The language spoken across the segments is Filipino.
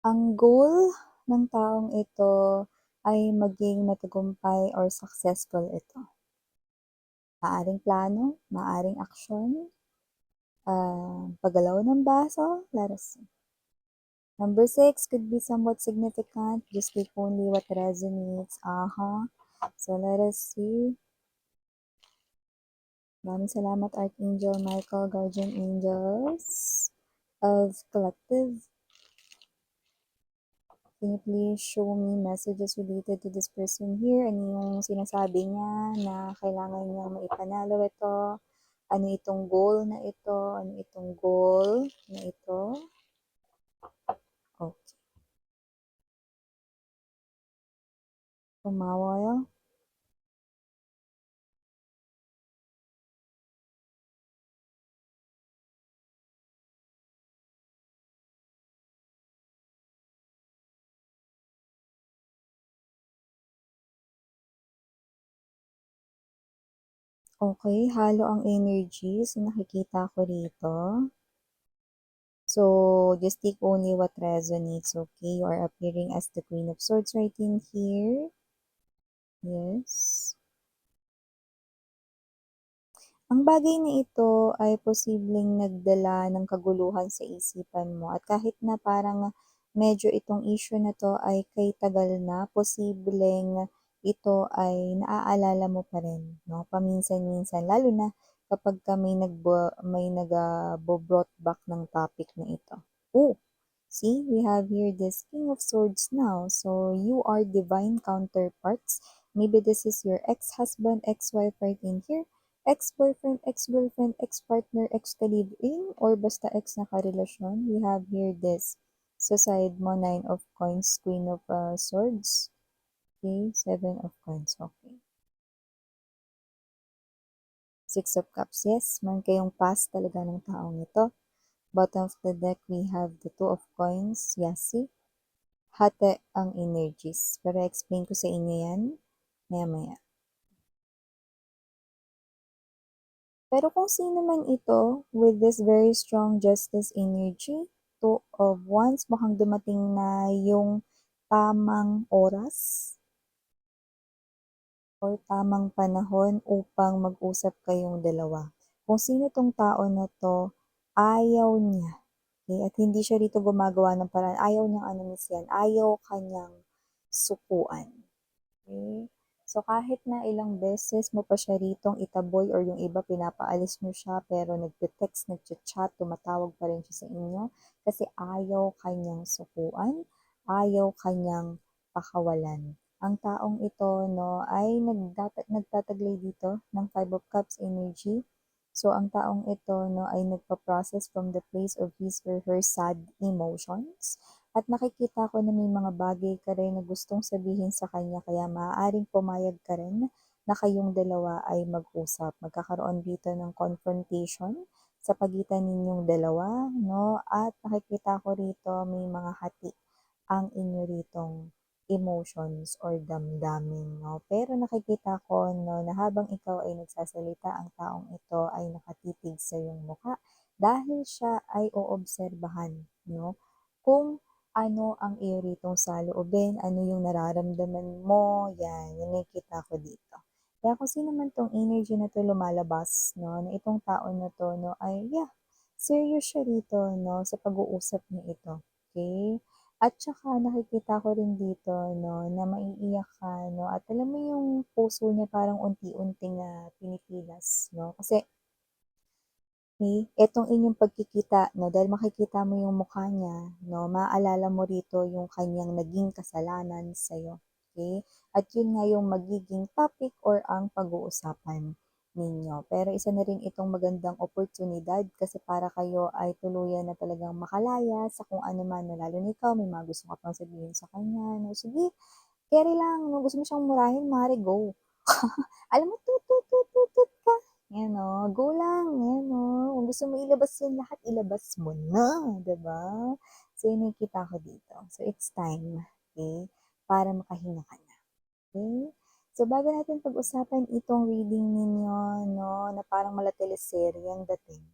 Ang goal ng taong ito ay maging matagumpay or successful ito. Maaring plano, maaring aksyon, paggalaw ng baso, let us see. Number 6 could be somewhat significant, just click only what resonates. So let us see. Maraming salamat Archangel Michael, Guardian Angels of Collective. Can you please show me messages related to this person here? Ano yung sinasabi niya na kailangan niyang maipanalo ito? Ano itong goal na ito? Ano itong goal na ito? Okay. Tumawa. Okay, halo ang energy. So, nakikita ko rito. So, just take only what resonates, okay? You are appearing as the Queen of Swords right in here. Yes. Ang bagay na ito ay posibleng nagdala ng kaguluhan sa isipan mo at kahit na parang medyo itong issue na 'to ay kay tagal na, posibleng ito ay naaalala mo pa rin 'no, paminsan-minsan lalo na kapagka may brought back ng topic na ito. Oh, see, we have here this King of Swords now. So you are divine counterparts. Maybe this is your ex-husband, ex-wife right in here, ex-boyfriend, ex-girlfriend, ex-partner, ex-ka-live-in, or basta ex na karelasyon. We have here this. Sa side mo, 9 of Coins, Queen of Swords. Okay, 7 of Coins. Okay. 6 of Cups. Yes, man kayong past talaga ng taong ito. Bottom of the deck, we have the 2 of Coins. Yasi. Hati ang energies. Pero explain ko sa inyo yan maya-maya. Pero kung sino man ito, with this very strong justice energy, 2 of Wands, mukhang dumating na yung tamang oras or tamang panahon upang mag-usap kayong dalawa. Kung sino tong tao na to, ayaw niya. Okay? At hindi siya rito gumagawa ng paraan. Ayaw niyang ano yan. Ayaw kanyang sukuan. Okay? So, kahit na ilang beses mo pa siya ritong itaboy or yung iba pinapaalis mo siya pero nagte-text, nagchat-chat, tumatawag pa rin siya sa inyo kasi ayaw kanyang sukuan, ayaw kanyang pakawalan. Ang taong ito no ay nagtataglay dito ng 5 of Cups energy. So, ang taong ito no ay nagpa-process from the place of his or her sad emotions. At nakikita ko na may mga bagay ka rin na gustong sabihin sa kanya kaya maaaring pumayag ka rin na kayong dalawa ay mag-usap. Magkakaroon dito ng confrontation sa pagitan ninyong dalawa, no? At nakikita ko rito may mga hati ang inyo ritong emotions or damdamin, no? Pero nakikita ko, no, na habang ikaw ay nagsasalita, ang taong ito ay nakatitig sa iyong mukha dahil siya ay oobserbahan, no? Kung ano ang iyo ritong saloobin, ano yung nararamdaman mo, yan nakikita ko dito. Kaya kung sino man tong energy na to lumalabas, no, na itong tao na to, no, ay yeah, serious siya rito, no, sa pag-uusap niya ito. Okay? At saka nakikita ko rin dito, no, na maiiyak ka, no, at alam mo yung puso niya parang unti-unting pinipilas, no, kasi okay, etong inyong pagkikita, no, dahil makikita mo yung mukha niya, no, maaalala mo rito yung kanyang naging kasalanan sa'yo. Okay? At yun nga yung magiging topic or ang pag-uusapan ninyo. Pero isa na rin itong magandang oportunidad kasi para kayo ay tuluyan na talagang makalaya sa kung ano man, no, lalo na ikaw, may mga gusto ka pang sabihin sa kanya, no, sige, carry lang, no, gusto mo siyang murahin, mare, go. Alam mo, tut, tut, tut, tut, tut ka. Yan o, go lang, yan o. Kung gusto mo ilabas yun lahat, ilabas mo na, diba? So, yun nakikita ko dito. So, it's time, okay, para makahinga ka na, okay? So, bago natin pag-usapan itong reading ninyo, no, na parang mala teleserye ang dating.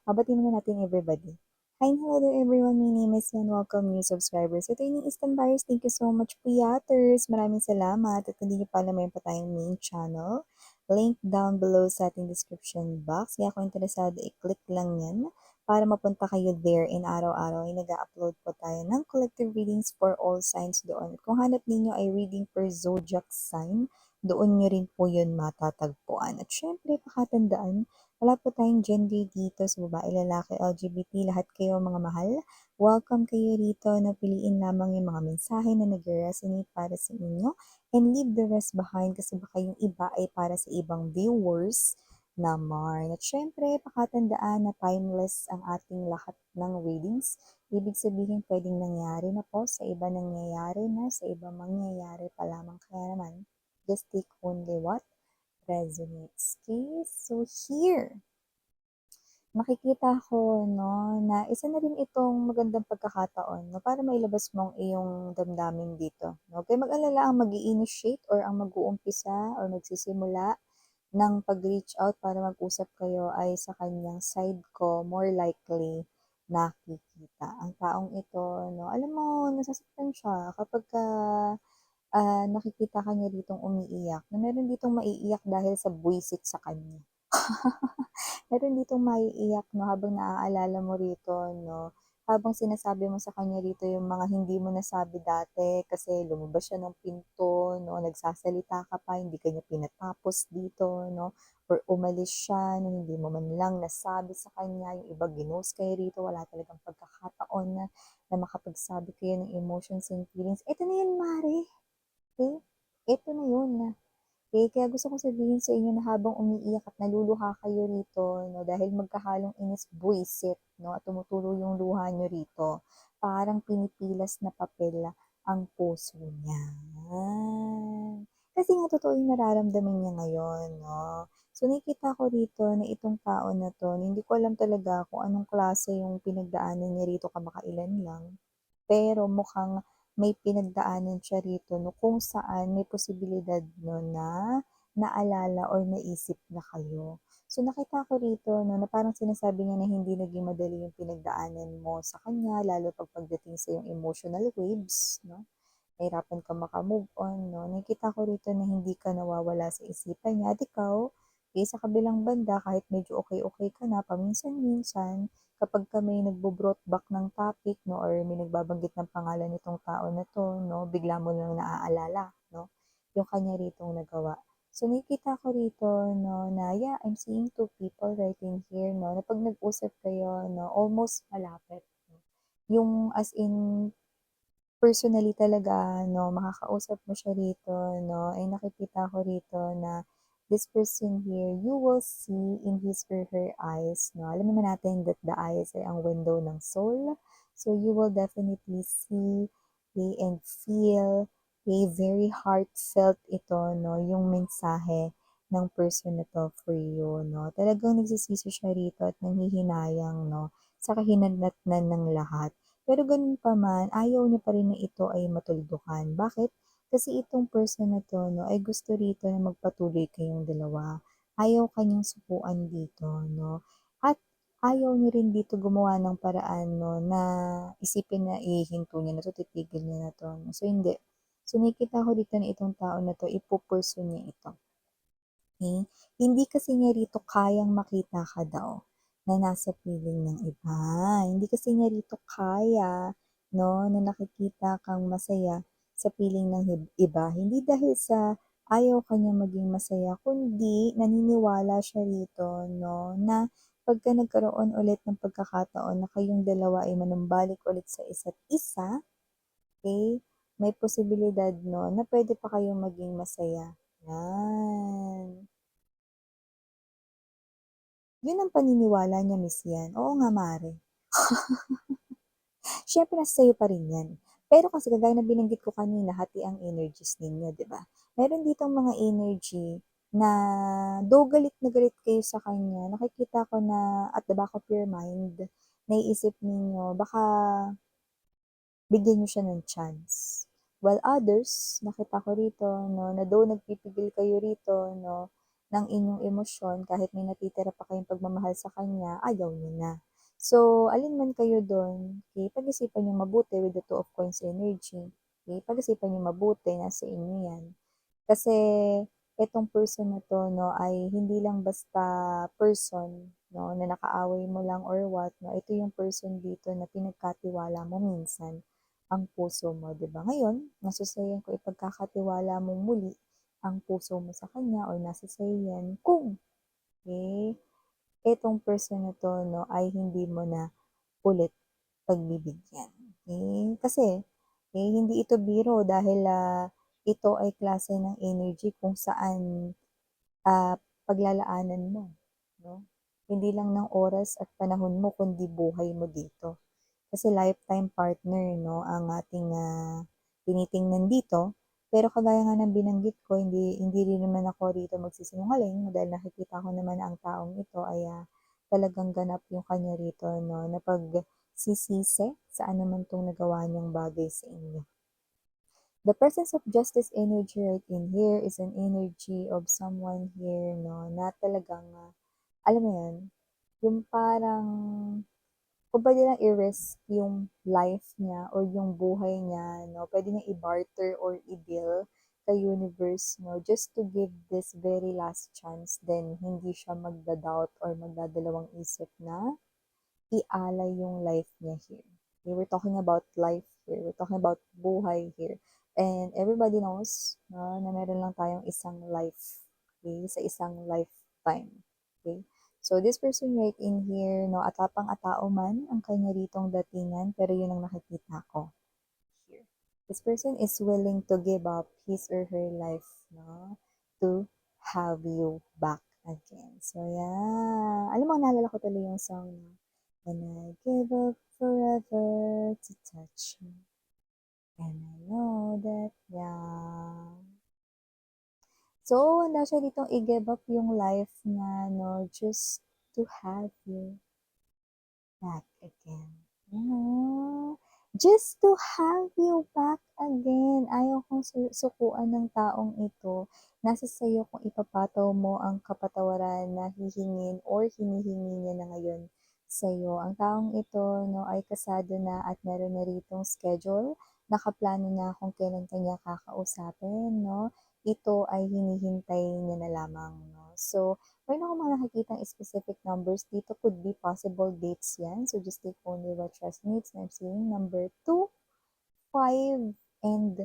Mabatiin muna natin everybody. Hi and hello there everyone, my name is Yan. Welcome new subscribers. Ito yung instant buyers. Thank you so much Puyaters. Maraming salamat. At kung hindi nyo pa alam, mayroon pa tayong main channel. Link down below sa ating description box. Kaya kung interesado, i-click lang yan para mapunta kayo there in araw-araw ay nag-upload po tayo ng collective readings for all signs doon. At kung hanap ninyo ay reading per zodiac sign, doon nyo rin po yun matatagpuan. At syempre, pakatandaan, wala po tayong gender dito sa babae, lalaki, LGBT, lahat kayo mga mahal. Welcome kayo rito na piliin lamang yung mga mensahe na nag-resonate para sa inyo and leave the rest behind kasi baka yung iba ay para sa ibang viewers naman. At syempre, pakatandaan na timeless ang ating lahat ng readings. Ibig sabihin, pwedeng nangyari na po, sa iba nangyayari na, sa iba mangyayari pa lamang. Kaya naman, just take only what resonates. Okay, so here, makikita ko, no, na isa na rin itong magandang pagkakataon, no, para mailabas mo ang iyong damdamin dito. No? Kaya mag-alala ang mag-i-initiate or ang mag-uumpisa or magsisimula ng pag-reach out para mag-usap kayo ay sa kanyang side ko, more likely nakikita. Ang taong ito, no, alam mo, nasasaktan siya kapag nakikita ka niya ditong umiiyak, na meron ditong maiiyak dahil sa buwisit sa kanya. Meron ditong maiiyak 'no, habang naaalala mo rito 'no, habang sinasabi mo sa kanya rito yung mga hindi mo nasabi dati kasi lumabas siya ng pinto 'no, nagsasalita ka pa, hindi ka niya pinatapos dito 'no, or umalis siya 'no, hindi mo man lang nasabi sa kanya, yung iba ginost kayo rito, wala talagang pagkakataon na makapagsabi kayo ng emotions and feelings. Eto na yan mare, okey? Eto na yun. Kaya gusto kong sabihin sa inyo na habang umiiyak at naluluha kayo rito, no, dahil magkahalong inis buwisit, no, at tumutulo yung luha nyo rito, parang pinipilas na papel ang puso niya. Kasi nga totoo yung nararamdaman niya ngayon, no. So nakikita ko rito na itong tao na 'to, na hindi ko alam talaga kung anong klase yung pinagdaanan niya rito kamakailan lang. Pero mukhang may pinagdaanan siya rito 'no, kung saan may posibilidad 'no na naalala or naisip na kayo. So nakita ko rito 'no, na parang sinasabi niya na hindi naging madali yung pinagdaanan mo sa kanya lalo pagdating sa yung emotional waves 'no. Nahirapan kang maka-move on 'no. Nakikita ko rito na hindi ka nawawala sa isipan niya at ikaw, eh, sa kabilang banda kahit medyo okey-okey ka na paminsan-minsan kapagka may nagbo-brought back ng topic 'no or may nagbabanggit ng pangalan nitong tao na 'to 'no, bigla mo lang naaalala 'no, yung kanya ritong nagawa. So nakikita ko rito 'no na yeah, I'm seeing two people right in here 'no, na 'pag nag-usap kayo 'no, almost malapit 'no. Yung as in personally talaga 'no, makakausap mo siya rito 'no, ay nakikita ko rito na this person here, you will see in his or her eyes 'no. Alam naman natin that the eyes ay ang window ng soul. So you will definitely see, and feel, very heartfelt ito 'no, yung mensahe ng person na 'to for you 'no. Talagang nagsisisi siya rito at nanghihinayang 'no, sa kahinatnan ng lahat. Pero ganun pa man, ayaw niya pa rin na ito ay matuldukan. Bakit? Kasi itong person na 'to 'no, ay gusto rito na magpatuloy kayong dalawa. Ayaw kanyang sukuan dito 'no, at ayaw niya rin dito gumawa ng paraan 'no, na isipin na ihinto niya na 'to, titigil niya na 'to 'no. So hindi. So nakikita ko dito na itong tao na 'to, ipu-pursue niya ito. Eh, hindi kasi niya rito kayang makita ka daw na nasa piling ng iba. Hindi kasi niya rito kaya, 'no, na nakikita kang masaya sa piling ng iba. Hindi dahil sa ayaw ka niyang maging masaya, kundi naniniwala siya rito, 'no, na pagka nagkaroon ulit ng pagkakataon na kayong dalawa ay manumbalik ulit sa isa't isa, okey, may posibilidad 'no, na puwede pa kayong maging masaya, 'yan. Yun ang paniniwala niya, Miss Yan. Oo nga, mare. Siyempre nasa sa'yo pa rin yan. Pero kasi kagaya ng binanggit ko kanina, hati ang energies ninyo, 'di ba? Meron ditong mga energy na though galit na galit kayo sa kanya, nakikita ko na at the back of your mind, naiisip ninyo baka bigyan niyo siya ng chance. While others, nakita ko rito 'no, na though nagpipigil kayo rito 'no, ng inyong emosyon kahit may natitira pa kayong pagmamahal sa kanya, ayaw niyo na. So, alin man kayo dun, okey, pag-isipan niyong mabuti with the Two of Coins energy, okey, pag-isipan niyong mabuti, nasa inyo 'yan. Kasi itong person na 'to 'no, ay hindi lang basta person 'no, na nakaaway mo lang or what 'no, ito yung person dito na pinagkatiwala mo minsan ang puso mo, 'di ba? Ngayon, nasa sa'yo kung ipagkakatiwala mo muli ang puso mo sa kanya or nasa sa'yo 'yan kung, okey, itong person na 'to 'no, ay hindi mo na ulit pagbibigyan, okey? Kasi, hindi ito biro dahil, ito ay klase ng energy kung saan, paglalaanan mo 'no, hindi lang ng oras at panahon mo kundi buhay mo dito. Kasi lifetime partner 'no, ang ating, tinitingnan dito. Pero kagaya nga ng binanggit ko, hindi hindi rin naman ako rito magsisinungaling dahil nakikita ko naman na ang taong ito ay, talagang ganap yung kanya rito 'no, na pagsisisi sa anuman 'tong nagawa niyang bagay sa inyo. The presence of justice energy right in here is an energy of someone here 'no, na talagang, alam mo 'yun, yung parang kung puwede niyang i-risk yung life niya or yung buhay niya 'no, puwede niyang i-barter or i-deal kay universe 'no, just to give this very last chance then hindi siya magda-doubt or magdadalawang isip na ialay yung life niya here. Okay, we're talking about life here, we're talking about buhay here. And everybody knows 'no, na meron lang tayong isang life, okay, sa isang lifetime, okay. So this person right in here 'no, atapang-atao man ang kanya ritong datingan, pero yun ang nakikita ko here. This person is willing to give up his or her life 'no, to have you back again. So yeah, alam mo naalala ko tuloy yung song na, "And I give up forever to touch you, and I know that" yeah. So, handa siya ditong i-give up yung life niya 'no, just to have you back again. Just to have you back again. Ayaw kong sukuan ng taong ito. Nasa sa'yo kung ipapataw mo ang kapatawaran na hihingin or hinihingi niya na ngayon sa'yo. Ang taong ito 'no, ay kasado na at meron na ritong schedule. Nakaplano na kung kailan kanya kakausapin 'no. Ito ay hinihintay niya na lamang 'no. So, meron akong mga nakikitang specific numbers dito, could be possible dates yan. So, just take only what resonates. I'm seeing number 2, 5, and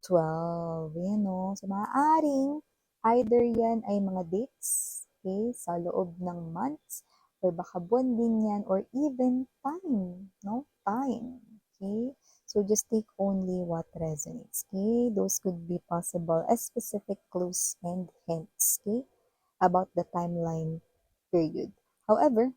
12. Yan o. So, maaaring either yan ay mga dates, okay, sa loob ng months, or baka buwan din yan, or even time, no? Time, okay? So, just take only what resonates, okay? Those could be possible as specific clues and hints, okay? About the timeline period. However,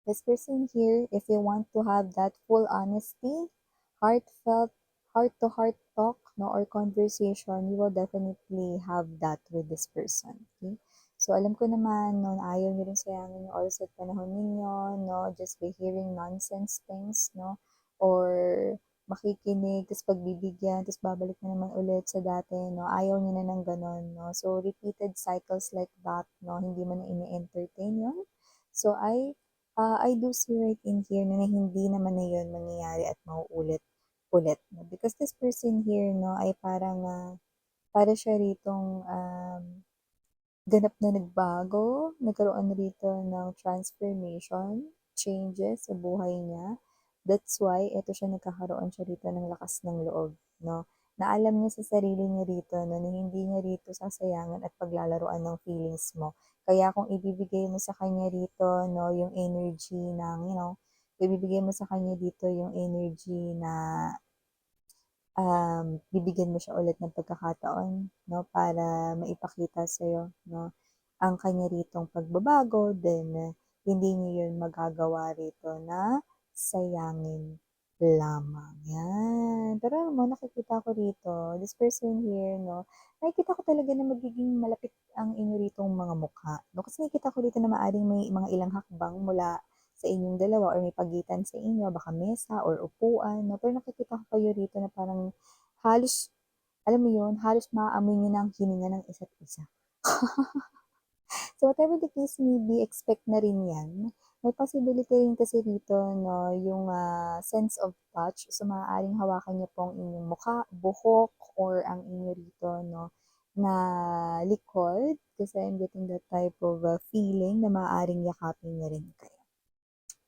this person here, if you want to have that full honesty, heartfelt, heart-to-heart talk, no, or conversation, you will definitely have that with this person. Okay? So, alam ko naman, no, na ayaw nyo rin sayangin yung oras at panahon ninyo, no, just by hearing nonsense things, no, or makikinig, tapos pagbibigyan, tapos babalik na naman ulit sa dati, no, ayaw nyo na ng ganon, no. So, repeated cycles like that, no, hindi mo na ini-entertain yun. So, I do see right in here na hindi naman na yun mangyayari at mauulit-ulit. No? Because this person here, no, ay parang, para siya ritong ganap na nagbago, nagkaroon rito ng transformation, changes sa buhay niya. That's why ito siya nagkakaroon siya rito ng lakas ng loob, no? Na alam niya sa sarili niya rito no, na hindi niya rito sasayangan at paglalaruan ng feelings mo. Kaya kung ibibigay mo sa kanya rito no, yung energy ng, ibibigay mo sa kanya dito yung energy na bibigyan mo siya ulit ng pagkakataon 'no, para maipakita sa'yo 'no, ang kanya ritong pagbabago then hindi niya 'yun magagawa rito na sayangin lamang, 'yan. Pero alam mo nakikita ko rito, this person here 'no, nakikita ko talaga na magiging malapit ang inyo ritong mga mukha 'no, kasi nakikita ko dito na maaaring may mga ilang hakbang mula sa inyong dalawa or may pagitan sa inyo, baka mesa or upuan 'no, pero nakikita ko kayo rito na parang halos, alam mo 'yun, halos maaamoy niyo na ang hininga ng isa't isa. So whatever the case may be, expect na rin 'yan, na May possibility rin kasi rito 'no, yung, sense of touch. So, maaaring hawakan niyo po ang inyong mukha, buhok, or ang inyo rito 'no, na likod. Kasi I'm getting that type of, feeling na maaaring yakapin niya rin kayo.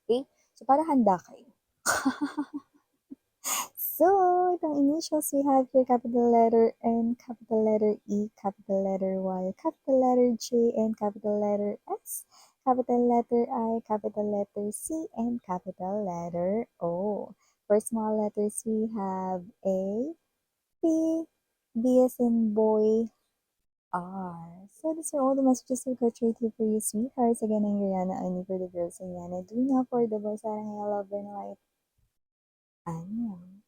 Okay. So, para handa kayo. So, itong initials we have here, capital letter N, capital letter E, capital letter Y, capital letter J, and capital letter S, capital letter I, capital letter C, and capital letter O. For small letters, we have A, P, B as in boy, R. So these are all the messages we got right here for you, sweethearts. Again, I'm Rihanna, only for the girls, and Yana. Do not for the boys, sarang I love and light. Annyeong.